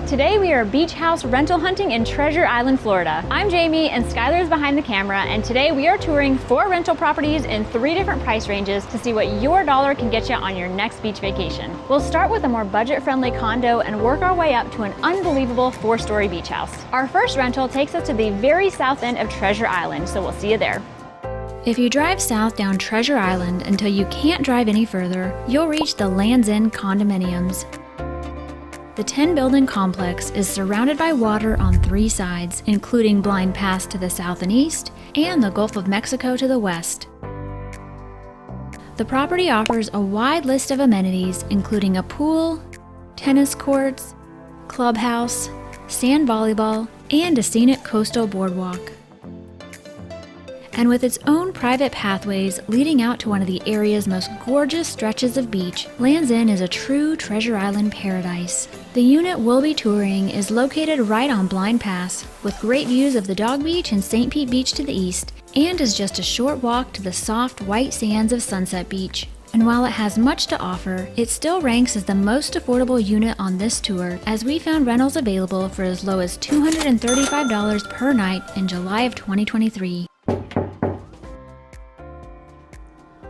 Today we are beach house rental hunting in Treasure Island, Florida. I'm Jamie and Skylar is behind the camera, and today we are touring 4 rental properties in 3 different price ranges to see what your dollar can get you on your next beach vacation. We'll start with a more budget-friendly condo and work our way up to an unbelievable 4-story beach house. Our first rental takes us to the very south end of Treasure Island, so we'll see you there. If you drive south down Treasure Island until you can't drive any further, you'll reach the Land's End condominiums. The 10-building complex is surrounded by water on 3 sides, including Blind Pass to the south and east, and the Gulf of Mexico to the west. The property offers a wide list of amenities, including a pool, tennis courts, clubhouse, sand volleyball, and a scenic coastal boardwalk. And with its own private pathways leading out to one of the area's most gorgeous stretches of beach, Land's End is a true Treasure Island paradise. The unit we'll be touring is located right on Blind Pass, with great views of the Dog Beach and St. Pete Beach to the east, and is just a short walk to the soft white sands of Sunset Beach. And while it has much to offer, it still ranks as the most affordable unit on this tour, as we found rentals available for as low as $235 per night in July of 2023.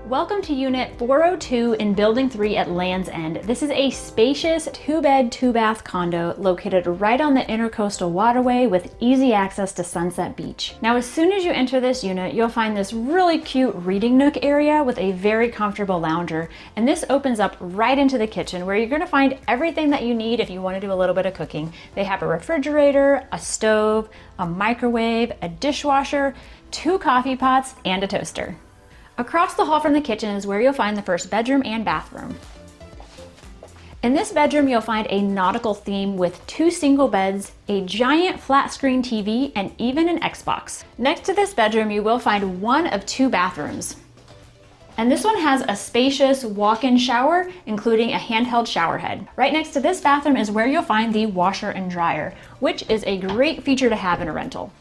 Welcome to Unit 402 in Building 3 at Land's End. This is a spacious 2-bed, 2-bath condo located right on the Intercoastal Waterway with easy access to Sunset Beach. Now, as soon as you enter this unit, you'll find this really cute reading nook area with a very comfortable lounger. And this opens up right into the kitchen, where you're going to find everything that you need if you want to do a little bit of cooking. They have a refrigerator, a stove, a microwave, a dishwasher, 2 coffee pots, and a toaster. Across the hall from the kitchen is where you'll find the first bedroom and bathroom. In this bedroom, you'll find a nautical theme with 2 single beds, a giant flat screen TV, and even an Xbox. Next to this bedroom, you will find one of 2 bathrooms. And this one has a spacious walk-in shower, including a handheld shower head. Right next to this bathroom is where you'll find the washer and dryer, which is a great feature to have in a rental.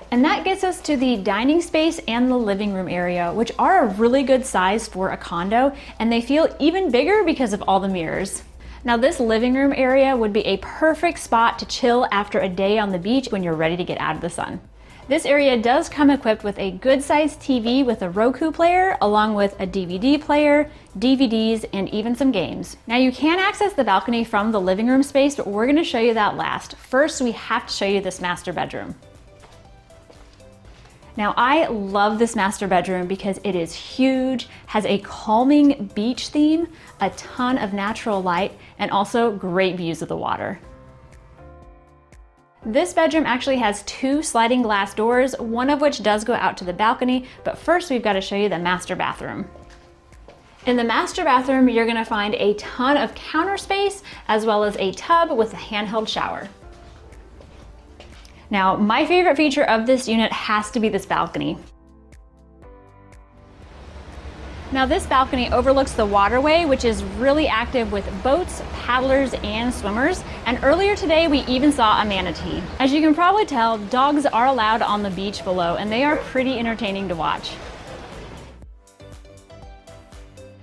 And that gets us to the dining space and the living room area, which are a really good size for a condo, and they feel even bigger because of all the mirrors. Now, this living room area would be a perfect spot to chill after a day on the beach when you're ready to get out of the sun. This area does come equipped with a good-sized TV with a Roku player, along with a DVD player, DVDs, and even some games. Now, you can access the balcony from the living room space, but we're gonna show you that last. First, we have to show you this master bedroom. Now, I love this master bedroom because it is huge, has a calming beach theme, a ton of natural light, and also great views of the water. This bedroom actually has 2 sliding glass doors, one of which does go out to the balcony, but first we've got to show you the master bathroom. In the master bathroom, you're gonna find a ton of counter space, as well as a tub with a handheld shower. Now, my favorite feature of this unit has to be this balcony. Now, this balcony overlooks the waterway, which is really active with boats, paddlers, and swimmers. And earlier today, we even saw a manatee. As you can probably tell, dogs are allowed on the beach below, and they are pretty entertaining to watch.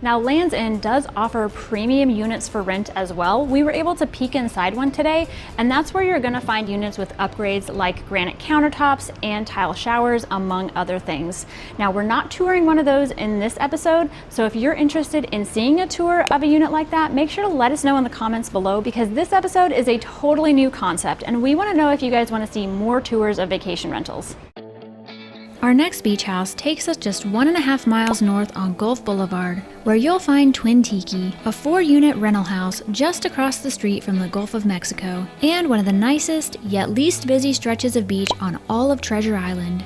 Now, Land's End does offer premium units for rent as well. We were able to peek inside one today, and that's where you're gonna find units with upgrades like granite countertops and tile showers, among other things. Now, we're not touring one of those in this episode, so if you're interested in seeing a tour of a unit like that, make sure to let us know in the comments below, because this episode is a totally new concept, and we wanna know if you guys wanna see more tours of vacation rentals. Our next beach house takes us just 1.5 miles north on Gulf Boulevard, where you'll find Twin Tiki, a 4-unit rental house just across the street from the Gulf of Mexico, and one of the nicest yet least busy stretches of beach on all of Treasure Island.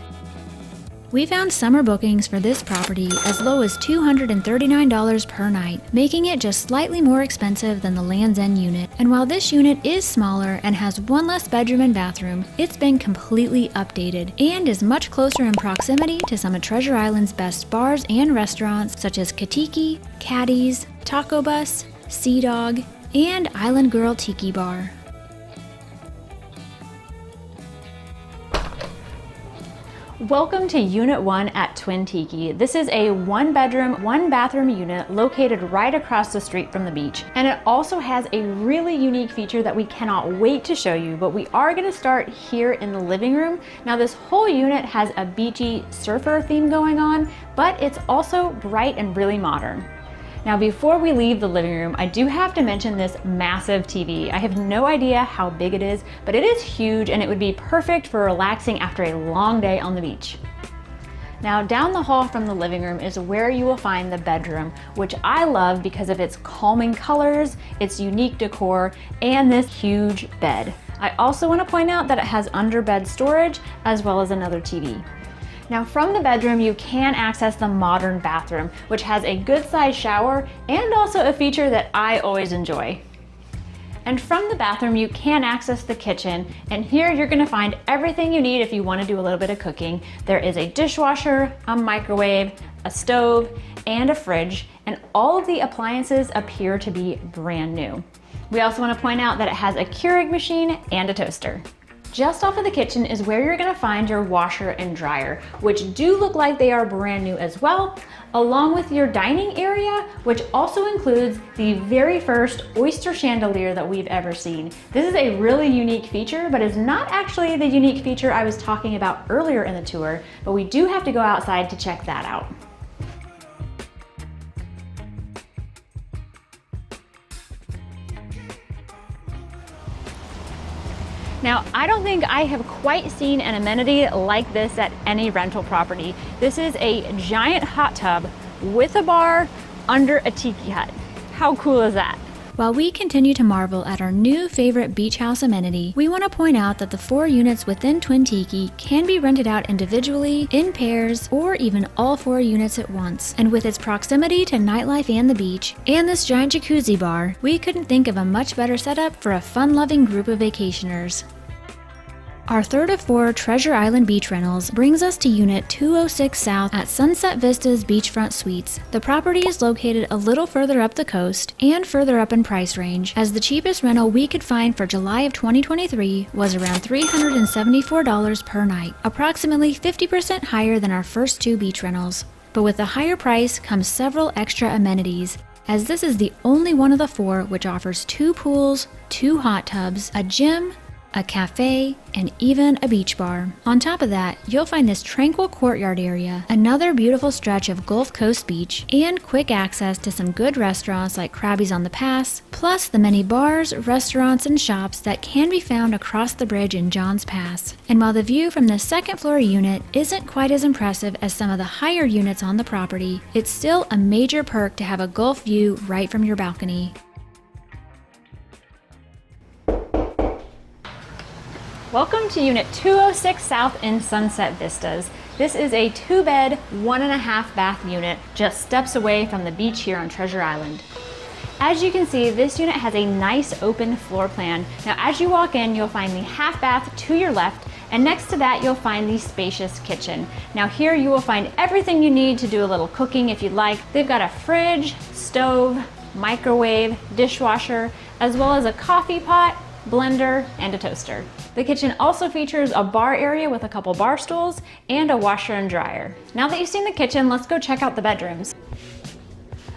We found summer bookings for this property as low as $239 per night, making it just slightly more expensive than the Land's End unit. And while this unit is smaller and has 1 less bedroom and bathroom, it's been completely updated and is much closer in proximity to some of Treasure Island's best bars and restaurants, such as Tiki, Caddy's, Taco Bus, Sea Dog, and Island Girl Tiki Bar. Welcome to Unit 1 at Twin Tiki. This is a 1-bedroom, 1-bathroom unit located right across the street from the beach. And it also has a really unique feature that we cannot wait to show you, but we are gonna start here in the living room. Now this whole unit has a beachy surfer theme going on, but it's also bright and really modern. Now before we leave the living room, I do have to mention this massive TV. I have no idea how big it is, but it is huge and it would be perfect for relaxing after a long day on the beach. Now down the hall from the living room is where you will find the bedroom, which I love because of its calming colors, its unique decor, and this huge bed. I also want to point out that it has underbed storage as well as another TV. Now from the bedroom, you can access the modern bathroom, which has a good sized shower and also a feature that I always enjoy. And from the bathroom, you can access the kitchen, and here you're gonna find everything you need if you wanna do a little bit of cooking. There is a dishwasher, a microwave, a stove, and a fridge, and all of the appliances appear to be brand new. We also wanna point out that it has a Keurig machine and a toaster. Just off of the kitchen is where you're gonna find your washer and dryer, which do look like they are brand new as well, along with your dining area, which also includes the very first oyster chandelier that we've ever seen. This is a really unique feature, but is not actually the unique feature I was talking about earlier in the tour, but we do have to go outside to check that out. Now, I don't think I have quite seen an amenity like this at any rental property. This is a giant hot tub with a bar under a tiki hut. How cool is that? While we continue to marvel at our new favorite beach house amenity, we want to point out that the 4 units within Twin Tiki can be rented out individually, in pairs, or even all 4 units at once. And with its proximity to nightlife and the beach, and this giant jacuzzi bar, we couldn't think of a much better setup for a fun-loving group of vacationers. Our third of 4 Treasure Island beach rentals brings us to Unit 206 South at Sunset Vistas Beachfront Suites. The property is located a little further up the coast and further up in price range, as the cheapest rental we could find for July of 2023 was around $374 per night, approximately 50% higher than our first 2 beach rentals. But with the higher price comes several extra amenities, as this is the only one of the 4 which offers 2 pools, 2 hot tubs, a gym, a cafe, and even a beach bar. On top of that, you'll find this tranquil courtyard area, another beautiful stretch of Gulf Coast beach, and quick access to some good restaurants like Krabby's on the Pass, plus the many bars, restaurants, and shops that can be found across the bridge in John's Pass. And while the view from the second floor unit isn't quite as impressive as some of the higher units on the property, it's still a major perk to have a Gulf view right from your balcony. Welcome to Unit 206 South in Sunset Vistas. This is a 2-bed, 1.5 bath unit just steps away from the beach here on Treasure Island. As you can see, this unit has a nice open floor plan. Now as you walk in, you'll find the half bath to your left, and next to that you'll find the spacious kitchen. Now here you will find everything you need to do a little cooking if you'd like. They've got a fridge, stove, microwave, dishwasher, as well as a coffee pot, blender, and a toaster. The kitchen also features a bar area with a couple bar stools and a washer and dryer. Now that you've seen the kitchen, let's go check out the bedrooms.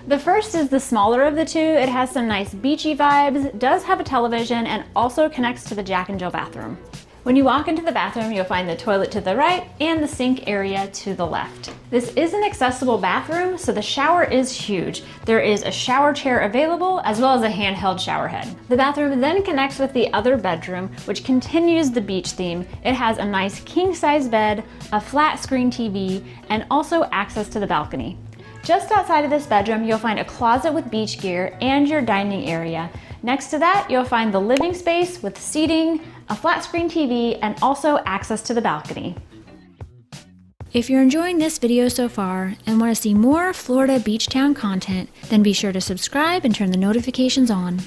The first is the smaller of the 2. It has some nice beachy vibes, does have a television, and also connects to the Jack and Jill bathroom. When you walk into the bathroom, you'll find the toilet to the right and the sink area to the left. This is an accessible bathroom, so the shower is huge. There is a shower chair available, as well as a handheld shower head. The bathroom then connects with the other bedroom, which continues the beach theme. It has a nice king-size bed, a flat screen TV, and also access to the balcony. Just outside of this bedroom, you'll find a closet with beach gear and your dining area. Next to that, you'll find the living space with seating, a flat screen TV, and also access to the balcony. If you're enjoying this video so far and want to see more Florida beach town content, then be sure to subscribe and turn the notifications on.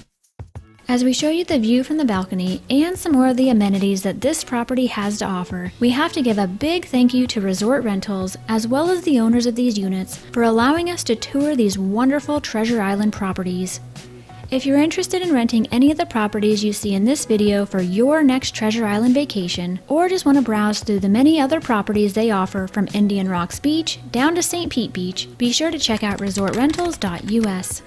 As we show you the view from the balcony and some more of the amenities that this property has to offer, we have to give a big thank you to Resort Rentals as well as the owners of these units for allowing us to tour these wonderful Treasure Island properties. If you're interested in renting any of the properties you see in this video for your next Treasure Island vacation, or just want to browse through the many other properties they offer from Indian Rocks Beach down to St. Pete Beach, be sure to check out resortrentals.us.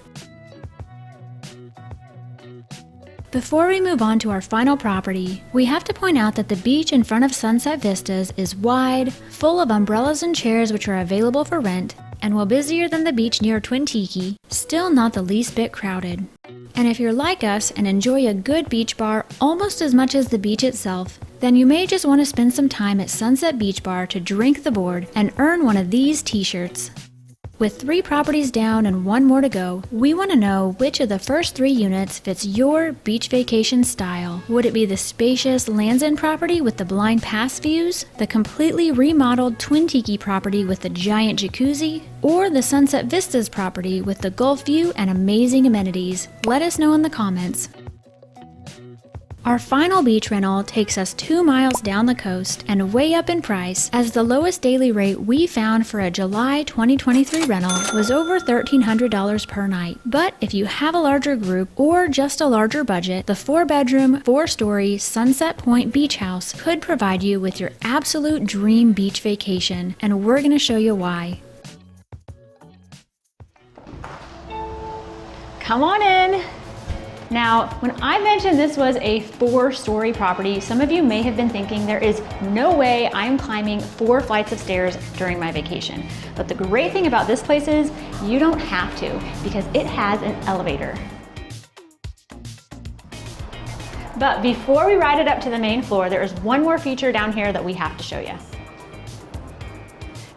Before we move on to our final property, we have to point out that the beach in front of Sunset Vistas is wide, full of umbrellas and chairs which are available for rent, and while busier than the beach near Twin Tiki, still not the least bit crowded. And if you're like us and enjoy a good beach bar almost as much as the beach itself, then you may just want to spend some time at Sunset Beach Bar to drink the board and earn one of these t-shirts. With 3 properties down and 1 more to go, we want to know which of the first 3 units fits your beach vacation style. Would it be the spacious Land's End property with the blind pass views, the completely remodeled Twin Tiki property with the giant jacuzzi, or the Sunset Vistas property with the Gulf view and amazing amenities? Let us know in the comments. Our final beach rental takes us 2 miles down the coast and way up in price, as the lowest daily rate we found for a July 2023 rental was over $1,300 per night. But if you have a larger group or just a larger budget, the 4-bedroom, 4-story Sunset Point Beach House could provide you with your absolute dream beach vacation, and we're going to show you why. Come on in. Now, when I mentioned this was a 4-story property, some of you may have been thinking there is no way I'm climbing 4 flights of stairs during my vacation. But the great thing about this place is you don't have to, because it has an elevator. But before we ride it up to the main floor, there is one more feature down here that we have to show you.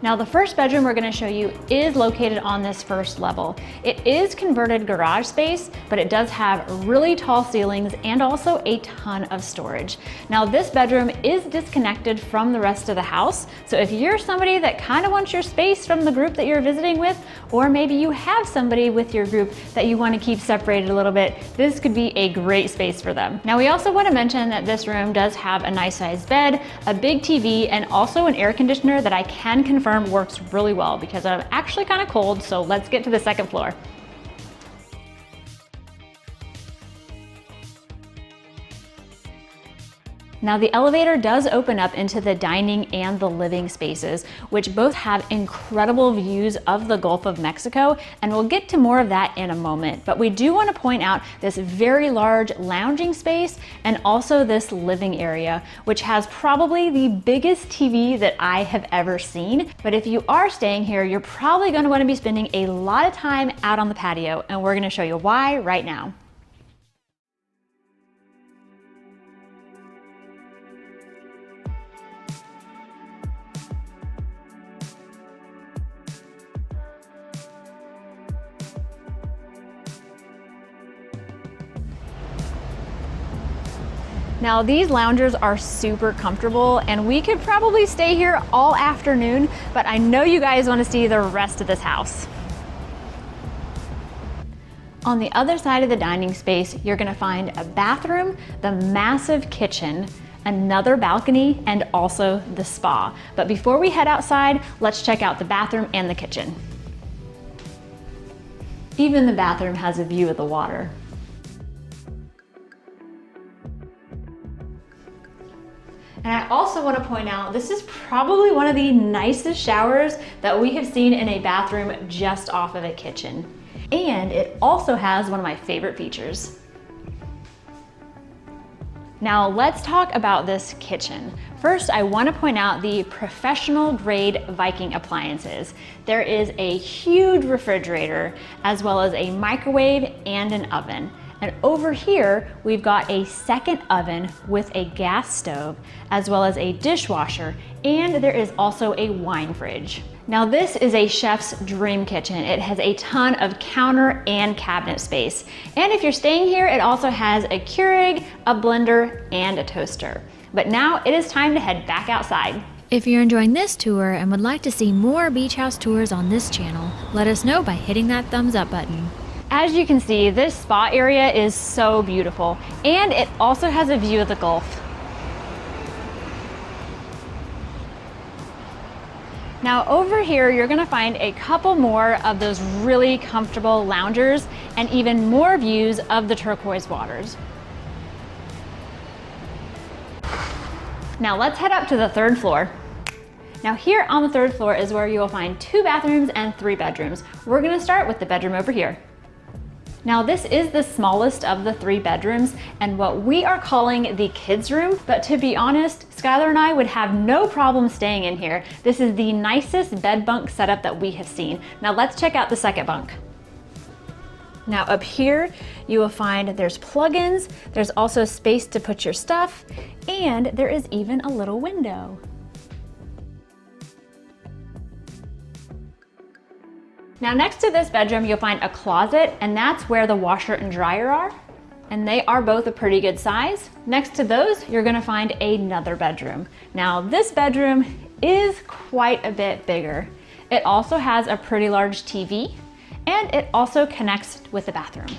Now, the first bedroom we're going to show you is located on this first level. It is converted garage space, but it does have really tall ceilings and also a ton of storage. Now, this bedroom is disconnected from the rest of the house, so if you're somebody that kind of wants your space from the group that you're visiting with, or maybe you have somebody with your group that you want to keep separated a little bit, this could be a great space for them. Now, we also want to mention that this room does have a nice sized bed, a big TV, and also an air conditioner that I can confirm works really well, because I'm actually kind of cold. So let's get to the second floor. Now, the elevator does open up into the dining and the living spaces, which both have incredible views of the Gulf of Mexico, and we'll get to more of that in a moment. But we do want to point out this very large lounging space and also this living area, which has probably the biggest TV that I have ever seen. But if you are staying here, you're probably going to want to be spending a lot of time out on the patio, and we're going to show you why right now. Now, these loungers are super comfortable, and we could probably stay here all afternoon, but I know you guys want to see the rest of this house. On the other side of the dining space, you're going to find a bathroom, the massive kitchen, another balcony, and also the spa. But before we head outside, let's check out the bathroom and the kitchen. Even the bathroom has a view of the water. And I also want to point out, this is probably one of the nicest showers that we have seen in a bathroom just off of a kitchen. And it also has one of my favorite features. Now let's talk about this kitchen. First, I want to point out the professional grade Viking appliances. There is a huge refrigerator, as well as a microwave and an oven. And over here, we've got a second oven with a gas stove, as well as a dishwasher, and there is also a wine fridge. Now, this is a chef's dream kitchen. It has a ton of counter and cabinet space. And if you're staying here, it also has a Keurig, a blender, and a toaster. But now it is time to head back outside. If you're enjoying this tour and would like to see more beach house tours on this channel, let us know by hitting that thumbs up button. As you can see, this spa area is so beautiful, and it also has a view of the Gulf. Now over here, you're gonna find a couple more of those really comfortable loungers, and even more views of the turquoise waters. Now let's head up to the 3rd floor. Now here on the 3rd floor is where you will find 2 bathrooms and 3 bedrooms. We're gonna start with the bedroom over here. Now this is the smallest of the 3 bedrooms and what we are calling the kids' room, but to be honest, Skylar and I would have no problem staying in here. This is the nicest bed bunk setup that we have seen. Now let's check out the 2nd bunk. Now up here, you will find there's plugins, there's also space to put your stuff, and there is even a little window. Now next to this bedroom, you'll find a closet, and that's where the washer and dryer are. And they are both a pretty good size. Next to those, you're gonna find another bedroom. Now this bedroom is quite a bit bigger. It also has a pretty large TV, and it also connects with the bathroom.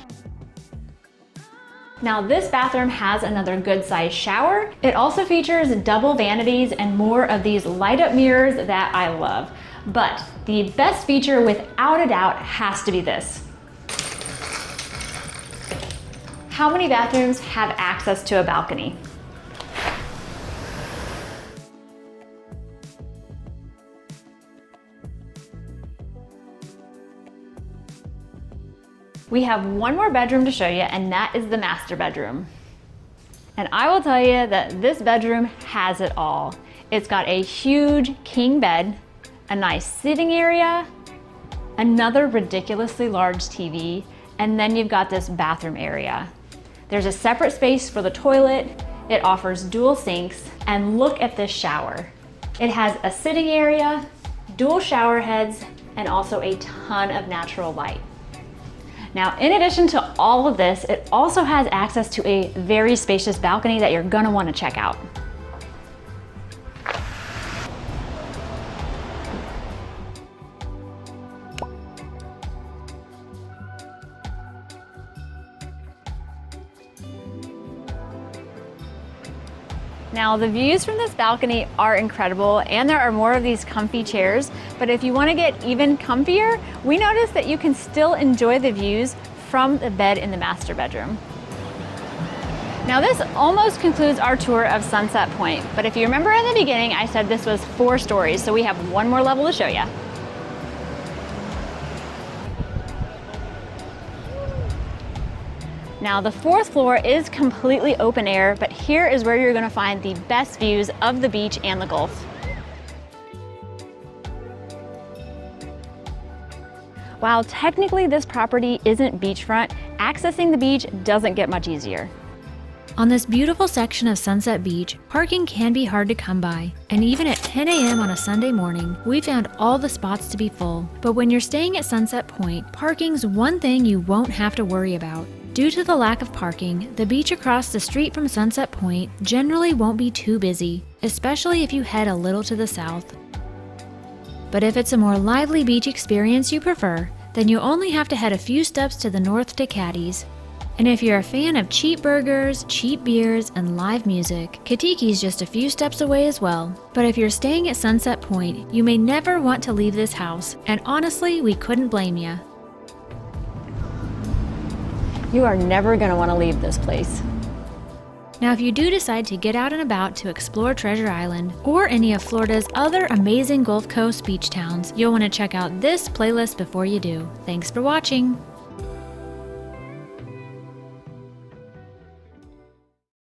Now this bathroom has another good sized shower. It also features double vanities and more of these light up mirrors that I love. But the best feature without a doubt has to be this. How many bathrooms have access to a balcony? We have one more bedroom to show you, and that is the master bedroom. And I will tell you that this bedroom has it all. It's got a huge king bed, a nice sitting area, another ridiculously large TV, and then you've got this bathroom area. There's a separate space for the toilet, it offers dual sinks, and look at this shower. It has a sitting area, dual shower heads, and also a ton of natural light. Now, in addition to all of this, it also has access to a very spacious balcony that you're gonna wanna check out. Now the views from this balcony are incredible, and there are more of these comfy chairs, but if you want to get even comfier, we noticed that you can still enjoy the views from the bed in the master bedroom. Now this almost concludes our tour of Sunset Point, but if you remember in the beginning, I said this was 4 stories, so we have one more level to show you. Now the 4th floor is completely open air, but here is where you're gonna find the best views of the beach and the Gulf. While technically this property isn't beachfront, accessing the beach doesn't get much easier. On this beautiful section of Sunset Beach, parking can be hard to come by, and even at 10 a.m. on a Sunday morning, we found all the spots to be full. But when you're staying at Sunset Point, parking's one thing you won't have to worry about. Due to the lack of parking, the beach across the street from Sunset Point generally won't be too busy, especially if you head a little to the south. But if it's a more lively beach experience you prefer, then you only have to head a few steps to the north to Caddy's. And if you're a fan of cheap burgers, cheap beers, and live music, Tiki's just a few steps away as well. But if you're staying at Sunset Point, you may never want to leave this house, and honestly, we couldn't blame you. You are never gonna wanna leave this place. Now, if you do decide to get out and about to explore Treasure Island or any of Florida's other amazing Gulf Coast beach towns, you'll want to check out this playlist before you do. Thanks for watching.